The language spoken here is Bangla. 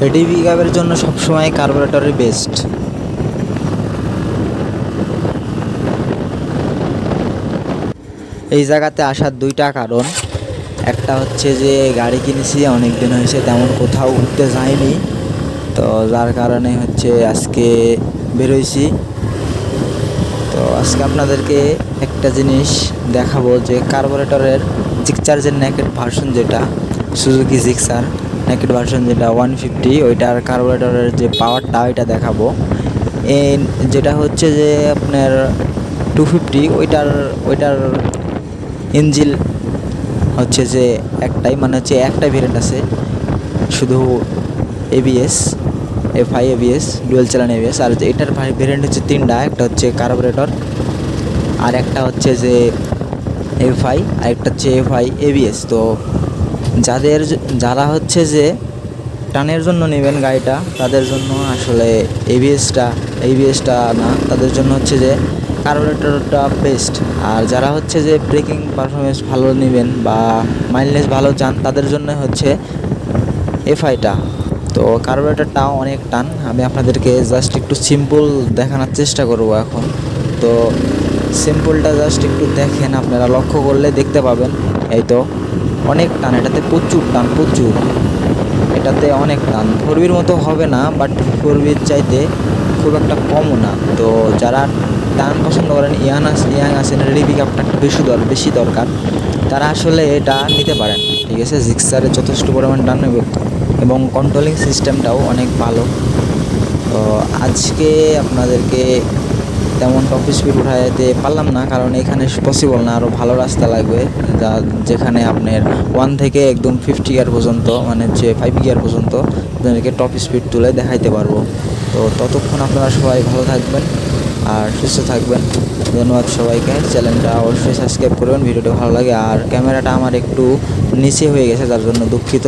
এডি পিকআপের জন্য সবসময় কার্বোরেটরই বেস্ট। এই জায়গাতে আসার দুইটা কারণ, একটা হচ্ছে যে গাড়ি কিনেছি অনেক দিন হয়েছে, তেমন কোথাও ঘুরতে যাইনি, তো যার কারণে হচ্ছে আজকে বেরোইছি। তো আজকে আপনাদেরকে একটা জিনিস দেখাবো যে কার্বোরেটরের জিক্সারের নেকেড ভার্সন, যেটা সুজুকি জিক্সার নেকেড ভার্সন যেটা 150, ওইটার কার্বোরেটরের যে পাওয়ারটা ওইটা দেখাবো। এই যেটা হচ্ছে যে আপনার 250, ওইটার ইঞ্জিন হচ্ছে যে একটাই, মানে হচ্ছে একটাই ভেরিয়েন্ট আছে শুধু এবিএস, এফআই এবিএস, ডুয়েল চালান এবিএস। আর এটার ভেরিয়েন্ট হচ্ছে তিনটা, একটা হচ্ছে কার্বোরেটর, আর একটা হচ্ছে যে এফআই, আর একটা হচ্ছে এফআই এবিএস। তো যারা হচ্ছে যে টানের জন্য নেবেন গাড়িটা, তাদের জন্য আসলে এবিএসটা না, তাদের জন্য হচ্ছে যে কার্বোরেটরটা বেস্ট। আর যারা হচ্ছে যে ব্রেকিং পারফরমেন্স ভালো নেবেন বা মাইলেজ ভালো চান, তাদের জন্য হচ্ছে এফআইটা। তো কার্বোরেটরটাও অনেক টান, আমি আপনাদেরকে জাস্ট একটু সিম্পল দেখানোর চেষ্টা করব এখন। তো সিম্পলটা জাস্ট একটু দেখেন, আপনারা লক্ষ্য করলে দেখতে পাবেন। এই তো অনেক টান, এটাতে প্রচুর টান, প্রচুর, এটাতে অনেক টান। ফোরবির মতো হবে না, বাট ফোরবির চাইতে খুব একটা কমও না। তো যারা টান পছন্দ করেন, ইয়াং আছেন, রেডি পিক আপটা একটু বেশি দরকার, তারা আসলে এটা নিতে পারেন। ঠিক আছে, জিক্সারে যথেষ্ট পরিমাণ টান এবং কন্ট্রোলিং সিস্টেমটাও অনেক ভালো। তো আজকে আপনাদেরকে তেমন টপ স্পিড উঠাতে পারলাম না, কারণ এখানে পসিবল না, আরও ভালো রাস্তা লাগবে যেখানে আপনার 1 থেকে একদম 50 গিয়ার পর্যন্ত, মানে হচ্ছে 5 গিয়ার পর্যন্ত আপনাদেরকে টপ স্পিড তুলে দেখাইতে পারবো। তো ততক্ষণ আপনারা সবাই ভালো থাকবেন আর সুস্থ থাকবেন। ধন্যবাদ সবাইকে। চ্যানেলটা অবশ্যই সাবস্ক্রাইব করবেন, ভিডিওটা ভালো লাগে। আর ক্যামেরাটা আমার একটু নিচে হয়ে গেছে, যার জন্য দুঃখিত।